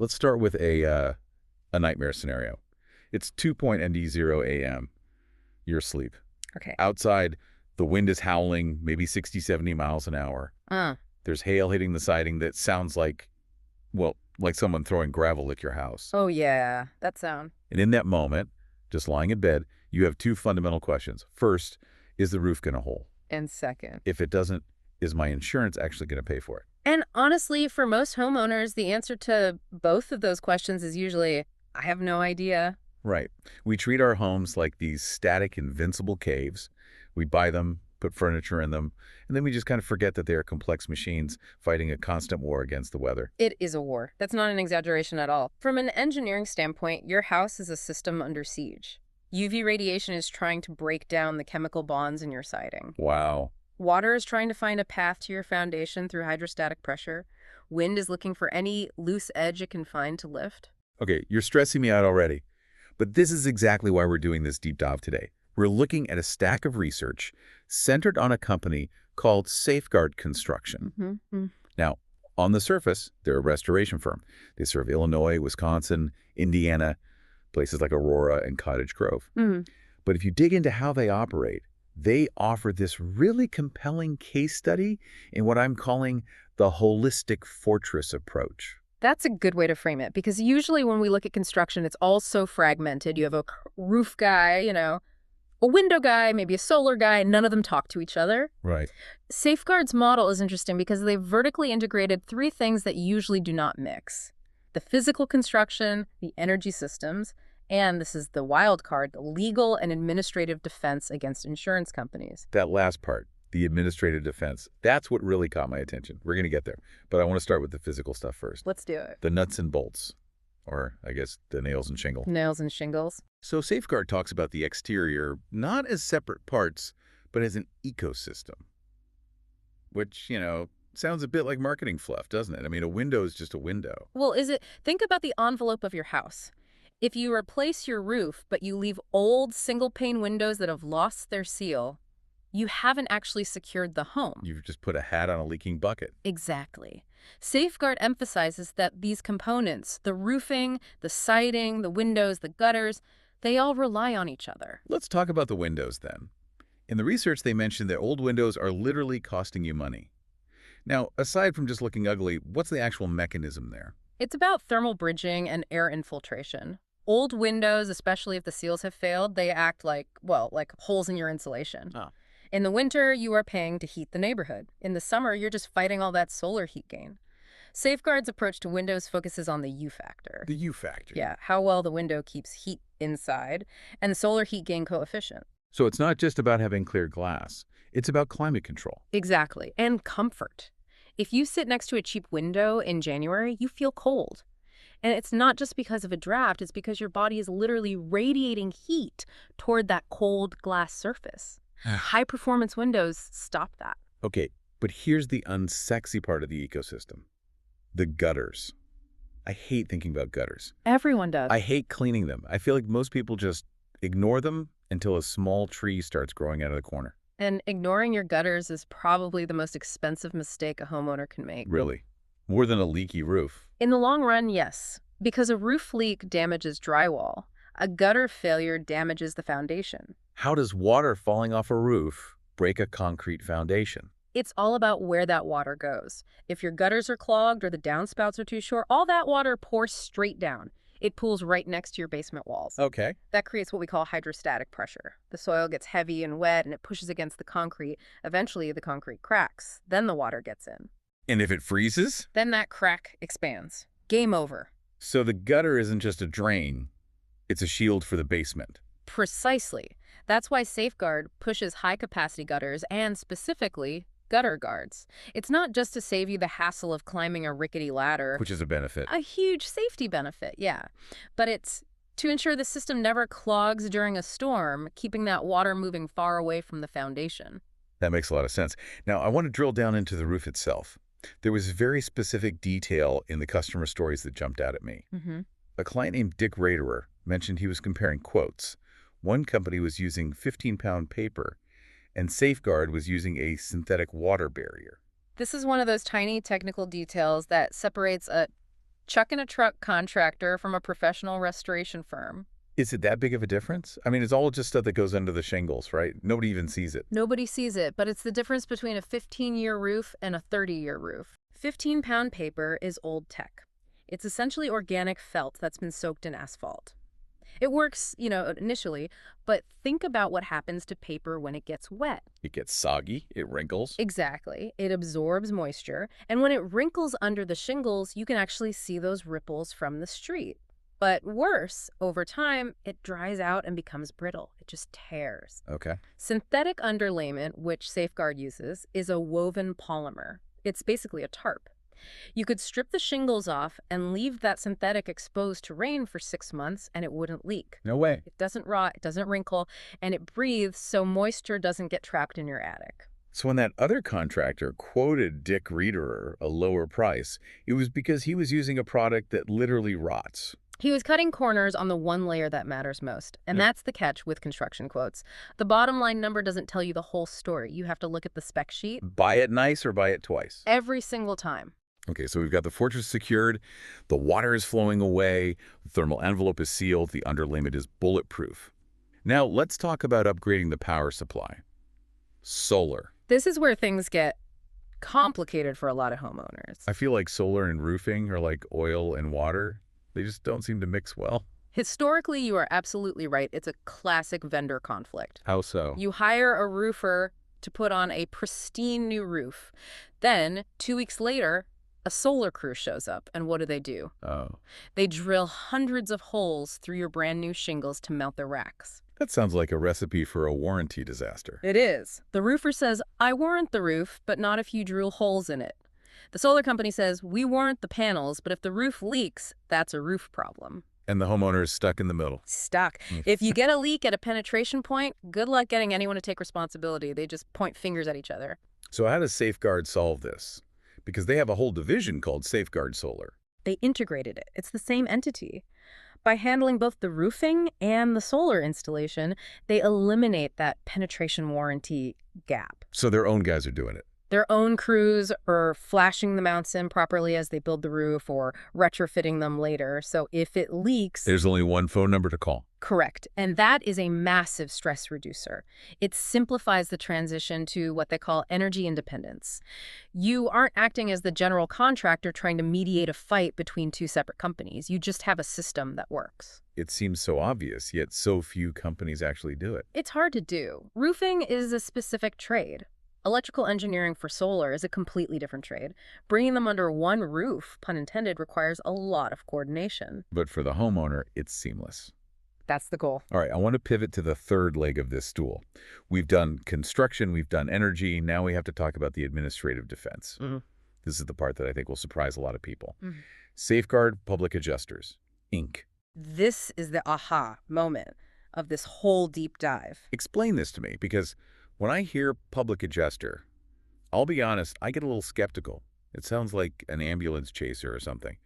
Let's start with a nightmare scenario. It's 2:00 a.m. You're asleep. Okay. Outside, the wind is howling, maybe 60, 70 miles an hour. There's hail hitting the siding that sounds like, well, like someone throwing gravel at your house. Oh, yeah, that sound. And in that moment, just lying in bed, you have two fundamental questions. First, is the roof going to hold? And second. If it doesn't, is my insurance actually going to pay for it? And honestly, for most homeowners, the answer to both of those questions is usually, I have no idea. Right. We treat our homes like these static, invincible caves. We buy them, put furniture in them, and then we just kind of forget that they are complex machines fighting a constant war against the weather. It is a war. That's not an exaggeration at all. From an engineering standpoint, your house is a system under siege. UV radiation is trying to break down the chemical bonds in your siding. Wow. Water is trying to find a path to your foundation through hydrostatic pressure. Wind is looking for any loose edge it can find to lift. Okay, you're stressing me out already. But this is exactly why we're doing this deep dive today. We're looking at a stack of research centered on a company called Safeguard Construction. Mm-hmm. Now, on the surface, they're a restoration firm. They serve Illinois, Wisconsin, Indiana, places like Aurora and Cottage Grove. But if you dig into how they operate, they offer this really compelling case study in what I'm calling the holistic fortress approach. That's a good way to frame it, because usually when we look at construction, it's all so fragmented. You have a roof guy, a window guy, maybe a solar guy. None of them talk to each other. Right. Safeguard's model is interesting because they've vertically integrated three things that usually do not mix: the physical construction, the energy systems, and this is the wild card, the legal and administrative defense against insurance companies. That last part, the administrative defense, that's what really caught my attention. We're going to get there. But I want to start with the physical stuff first. Let's do it. The nuts and bolts, or I guess the nails and shingle. Nails and shingles. So Safeguard talks about the exterior not as separate parts, but as an ecosystem. Which, sounds a bit like marketing fluff, doesn't it? I mean, a window is just a window. Well, think about the envelope of your house. If you replace your roof, but you leave old single-pane windows that have lost their seal, you haven't actually secured the home. You've just put a hat on a leaking bucket. Exactly. Safeguard emphasizes that these components, the roofing, the siding, the windows, the gutters, they all rely on each other. Let's talk about the windows then. In the research, they mentioned that old windows are literally costing you money. Now, aside from just looking ugly, what's the actual mechanism there? It's about thermal bridging and air infiltration. Old windows, especially if the seals have failed, they act like holes in your insulation. Oh. In the winter, you are paying to heat the neighborhood. In the summer, you're just fighting all that solar heat gain. Safeguard's approach to windows focuses on the U factor. The U factor. Yeah, how well the window keeps heat inside, and the solar heat gain coefficient. So it's not just about having clear glass. It's about climate control. Exactly, and comfort. If you sit next to a cheap window in January, you feel cold. And it's not just because of a draft, it's because your body is literally radiating heat toward that cold glass surface. High-performance windows stop that. Okay, but here's the unsexy part of the ecosystem. The gutters. I hate thinking about gutters. Everyone does. I hate cleaning them. I feel like most people just ignore them until a small tree starts growing out of the corner. And ignoring your gutters is probably the most expensive mistake a homeowner can make. Really? More than a leaky roof? In the long run, yes. Because a roof leak damages drywall. A gutter failure damages the foundation. How does water falling off a roof break a concrete foundation? It's all about where that water goes. If your gutters are clogged or the downspouts are too short, all that water pours straight down. It pools right next to your basement walls. Okay. That creates what we call hydrostatic pressure. The soil gets heavy and wet and it pushes against the concrete. Eventually, the concrete cracks. Then the water gets in. And if it freezes? Then that crack expands. Game over. So the gutter isn't just a drain. It's a shield for the basement. Precisely. That's why Safeguard pushes high-capacity gutters and, specifically, gutter guards. It's not just to save you the hassle of climbing a rickety ladder. Which is a benefit. A huge safety benefit, yeah. But it's to ensure the system never clogs during a storm, keeping that water moving far away from the foundation. That makes a lot of sense. Now, I want to drill down into the roof itself. There was very specific detail in the customer stories that jumped out at me. A client named Dick Raderer mentioned he was comparing quotes. One company was using 15-pound paper, and Safeguard was using a synthetic water barrier. This is one of those tiny technical details that separates a Chuck in a truck contractor from a professional restoration firm. Is it that big of a difference? I mean, it's all just stuff that goes under the shingles, right? Nobody even sees it. Nobody sees it, but it's the difference between a 15-year roof and a 30-year roof. 15-pound paper is old tech. It's essentially organic felt that's been soaked in asphalt. It works, initially, but think about what happens to paper when it gets wet. It gets soggy, it wrinkles. Exactly. It absorbs moisture, and when it wrinkles under the shingles, you can actually see those ripples from the street. But worse, over time, it dries out and becomes brittle. It just tears. Okay. Synthetic underlayment, which Safeguard uses, is a woven polymer. It's basically a tarp. You could strip the shingles off and leave that synthetic exposed to rain for 6 months and it wouldn't leak. No way. It doesn't rot, it doesn't wrinkle, and it breathes so moisture doesn't get trapped in your attic. So when that other contractor quoted Dick Reederer a lower price, it was because he was using a product that literally rots. He was cutting corners on the one layer that matters most. And that's the catch with construction quotes. The bottom line number doesn't tell you the whole story. You have to look at the spec sheet. Buy it nice or buy it twice? Every single time. Okay, so we've got the fortress secured, the water is flowing away, the thermal envelope is sealed, the underlayment is bulletproof. Now let's talk about upgrading the power supply. Solar. This is where things get complicated for a lot of homeowners. I feel like solar and roofing are like oil and water. They just don't seem to mix well. Historically, you are absolutely right. It's a classic vendor conflict. How so? You hire a roofer to put on a pristine new roof. Then, 2 weeks later, a solar crew shows up, and what do? Oh. They drill hundreds of holes through your brand new shingles to mount the racks. That sounds like a recipe for a warranty disaster. It is. The roofer says, I warrant the roof, but not if you drill holes in it. The solar company says, we warrant the panels, but if the roof leaks, that's a roof problem. And the homeowner is stuck in the middle. Stuck. If you get a leak at a penetration point, good luck getting anyone to take responsibility. They just point fingers at each other. So how does Safeguard solve this? Because they have a whole division called Safeguard Solar. They integrated it. It's the same entity. By handling both the roofing and the solar installation, they eliminate that penetration warranty gap. So their own guys are doing it. Their own crews are flashing the mounts in properly as they build the roof or retrofitting them later. So if it leaks... There's only one phone number to call. Correct. And that is a massive stress reducer. It simplifies the transition to what they call energy independence. You aren't acting as the general contractor trying to mediate a fight between two separate companies. You just have a system that works. It seems so obvious, yet so few companies actually do it. It's hard to do. Roofing is a specific trade. Electrical engineering for solar is a completely different trade. Bringing them under one roof, pun intended, requires a lot of coordination. But for the homeowner, it's seamless. That's the goal. All right, I want to pivot to the third leg of this stool. We've done construction, we've done energy, now we have to talk about the administrative defense. This is the part that I think will surprise a lot of people. Safeguard Public Adjusters, Inc. This is the aha moment of this whole deep dive. Explain this to me, because when I hear public adjuster, I'll be honest, I get a little skeptical. It sounds like an ambulance chaser or something.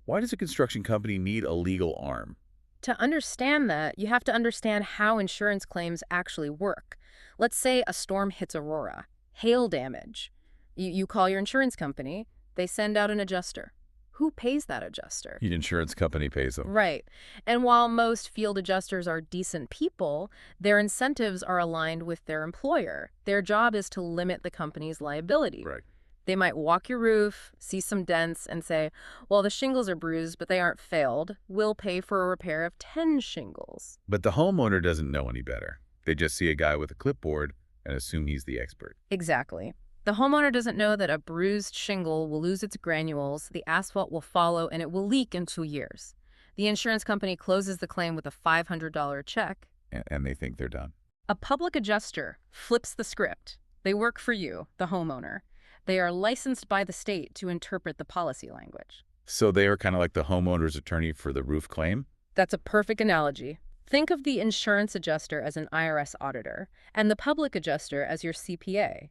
Why does a construction company need a legal arm? To understand that, you have to understand how insurance claims actually work. Let's say a storm hits Aurora, hail damage. You call your insurance company, they send out an adjuster. Who pays that adjuster? The insurance company pays them. Right. And while most field adjusters are decent people, their incentives are aligned with their employer. Their job is to limit the company's liability. Right. They might walk your roof, see some dents, and say, well, the shingles are bruised, but they aren't failed. We'll pay for a repair of 10 shingles. But the homeowner doesn't know any better. They just see a guy with a clipboard and assume he's the expert. Exactly. The homeowner doesn't know that a bruised shingle will lose its granules, the asphalt will follow, and it will leak in 2 years. The insurance company closes the claim with a $500 check. And they think they're done. A public adjuster flips the script. They work for you, the homeowner. They are licensed by the state to interpret the policy language. So they are kind of like the homeowner's attorney for the roof claim? That's a perfect analogy. Think of the insurance adjuster as an IRS auditor, and the public adjuster as your CPA.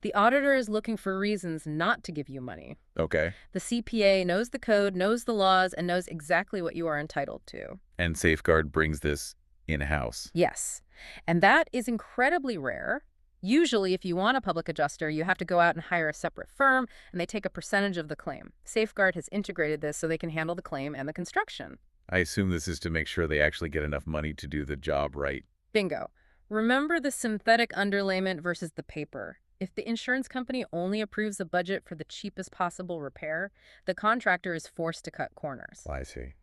The auditor is looking for reasons not to give you money. Okay. The CPA knows the code, knows the laws, and knows exactly what you are entitled to. And Safeguard brings this in-house. Yes. And that is incredibly rare, Usually, if you want a public adjuster, you have to go out and hire a separate firm, and they take a percentage of the claim. Safeguard has integrated this so they can handle the claim and the construction. I assume this is to make sure they actually get enough money to do the job right. Bingo. Remember the synthetic underlayment versus the paper. If the insurance company only approves a budget for the cheapest possible repair, the contractor is forced to cut corners. I see.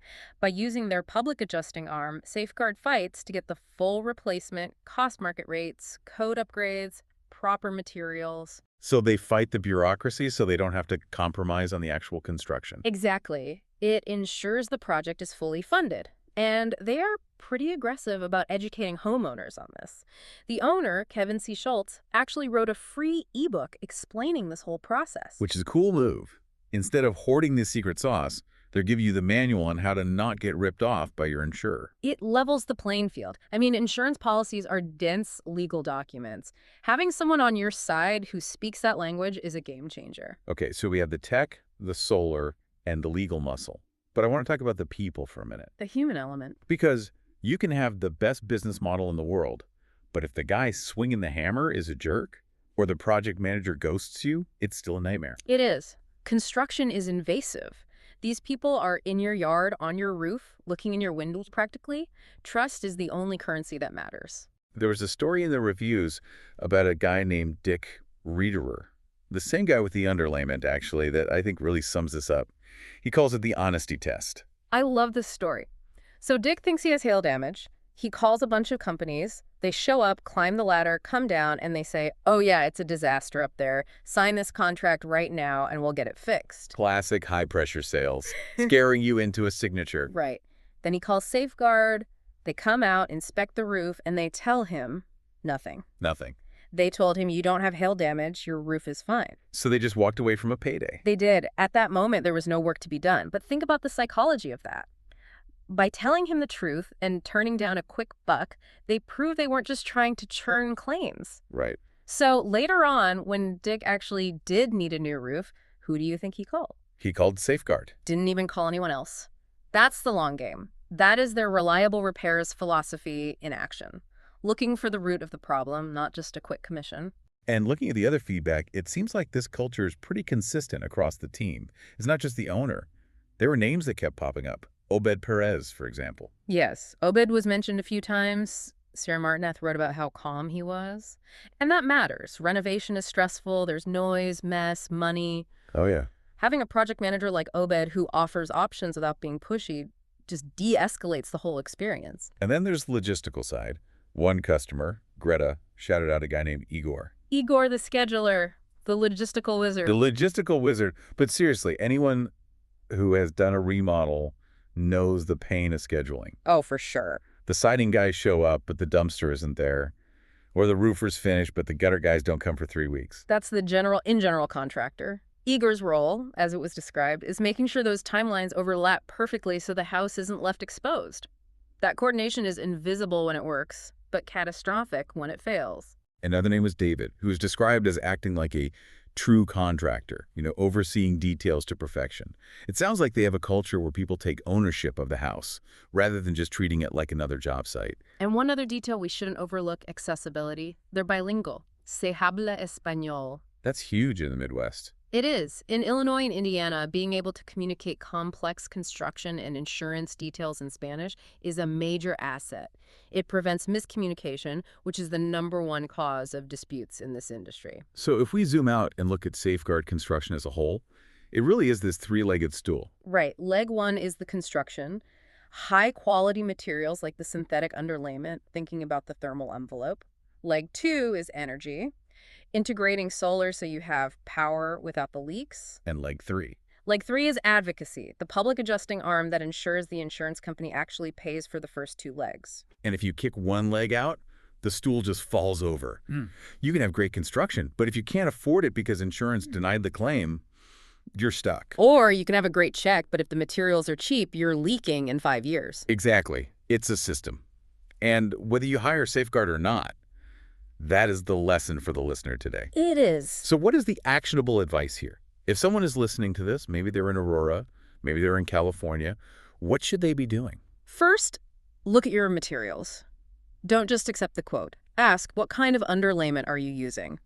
By using their public adjusting arm, Safeguard fights to get the full replacement, cost market rates, code upgrades, proper materials. So they fight the bureaucracy so they don't have to compromise on the actual construction. Exactly. It ensures the project is fully funded. And they are pretty aggressive about educating homeowners on this. The owner, Kevin C. Schultz, actually wrote a free ebook explaining this whole process. Which is a cool move. Instead of hoarding the secret sauce, they're giving you the manual on how to not get ripped off by your insurer. It levels the playing field. I mean, insurance policies are dense legal documents. Having someone on your side who speaks that language is a game changer. Okay, so we have the tech, the solar, and the legal muscle. But I want to talk about the people for a minute. The human element. Because you can have the best business model in the world, but if the guy swinging the hammer is a jerk, or the project manager ghosts you, it's still a nightmare. It is. Construction is invasive. These people are in your yard, on your roof, looking in your windows practically. Trust is the only currency that matters. There was a story in the reviews about a guy named Dick Reederer. The same guy with the underlayment, actually, that I think really sums this up. He calls it the honesty test. I love this story. So Dick thinks he has hail damage. He calls a bunch of companies. They show up, climb the ladder, come down, and they say, oh yeah, it's a disaster up there. Sign this contract right now and we'll get it fixed. Classic high-pressure sales, scaring you into a signature. Right. Then he calls Safeguard. They come out, inspect the roof, and they tell him nothing. Nothing. They told him, you don't have hail damage, your roof is fine. So they just walked away from a payday. They did. At that moment, there was no work to be done. But think about the psychology of that. By telling him the truth and turning down a quick buck, they proved they weren't just trying to churn claims. Right. So later on, when Dick actually did need a new roof, who do you think he called? He called Safeguard. Didn't even call anyone else. That's the long game. That is their reliable repairs philosophy in action. Looking for the root of the problem, not just a quick commission. And looking at the other feedback, it seems like this culture is pretty consistent across the team. It's not just the owner. There were names that kept popping up. Obed Perez, for example. Yes, Obed was mentioned a few times. Sarah Martineth wrote about how calm he was. And that matters. Renovation is stressful. There's noise, mess, money. Oh, yeah. Having a project manager like Obed who offers options without being pushy just de-escalates the whole experience. And then there's the logistical side. One customer, Greta, shouted out a guy named Igor. Igor the scheduler, the logistical wizard. The logistical wizard. But seriously, anyone who has done a remodel knows the pain of scheduling. Oh, for sure. The siding guys show up, but the dumpster isn't there. Or the roofer's finished, but the gutter guys don't come for 3 weeks. That's the general contractor. Igor's role, as it was described, is making sure those timelines overlap perfectly so the house isn't left exposed. That coordination is invisible when it works, but catastrophic when it fails. Another name was David, who is described as acting like a true contractor, overseeing details to perfection. It sounds like they have a culture where people take ownership of the house, rather than just treating it like another job site. And one other detail we shouldn't overlook, accessibility. They're bilingual. Se habla español. That's huge in the Midwest. It is. In Illinois and Indiana, being able to communicate complex construction and insurance details in Spanish is a major asset. It prevents miscommunication, which is the #1 cause of disputes in this industry. So if we zoom out and look at Safeguard construction as a whole, it really is this three-legged stool. Right. Leg 1 is the construction. High-quality materials like the synthetic underlayment, thinking about the thermal envelope. Leg 2 is energy. Integrating solar so you have power without the leaks. And leg 3. Leg 3 is advocacy, the public adjusting arm that ensures the insurance company actually pays for the first 2 legs. And if you kick one leg out, the stool just falls over. You can have great construction, but if you can't afford it because insurance denied the claim, you're stuck. Or you can have a great check, but if the materials are cheap, you're leaking in 5 years. Exactly. It's a system. And whether you hire Safeguard or not, that is the lesson for the listener today. It is. So what is the actionable advice here? If someone is listening to this, maybe they're in Aurora, maybe they're in California, what should they be doing? First, look at your materials. Don't just accept the quote. Ask, what kind of underlayment are you using?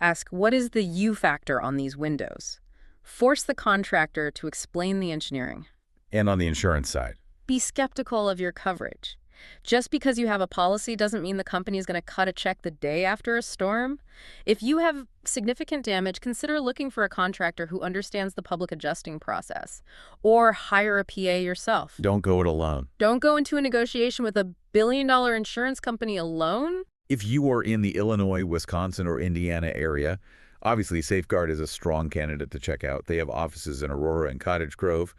Ask, what is the U factor on these windows? Force the contractor to explain the engineering. And on the insurance side. Be skeptical of your coverage. Just because you have a policy doesn't mean the company is going to cut a check the day after a storm. If you have significant damage, consider looking for a contractor who understands the public adjusting process, or hire a PA yourself. Don't go it alone. Don't go into a negotiation with a billion-dollar insurance company alone. If you are in the Illinois, Wisconsin, or Indiana area, obviously Safeguard is a strong candidate to check out. They have offices in Aurora and Cottage Grove.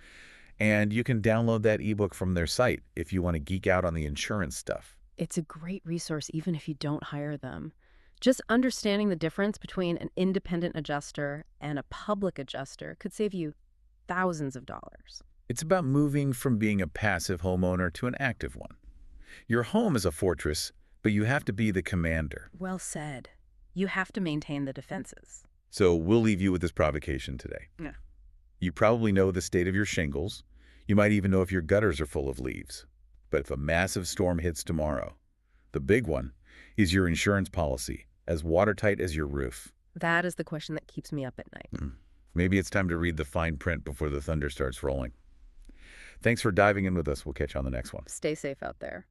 And you can download that ebook from their site if you want to geek out on the insurance stuff. It's a great resource even if you don't hire them. Just understanding the difference between an independent adjuster and a public adjuster could save you thousands of dollars. It's about moving from being a passive homeowner to an active one. Your home is a fortress, but you have to be the commander. Well said. You have to maintain the defenses. So we'll leave you with this provocation today. Yeah. You probably know the state of your shingles. You might even know if your gutters are full of leaves. But if a massive storm hits tomorrow, the big one is your insurance policy, as watertight as your roof. That is the question that keeps me up at night. Maybe it's time to read the fine print before the thunder starts rolling. Thanks for diving in with us. We'll catch you on the next one. Stay safe out there.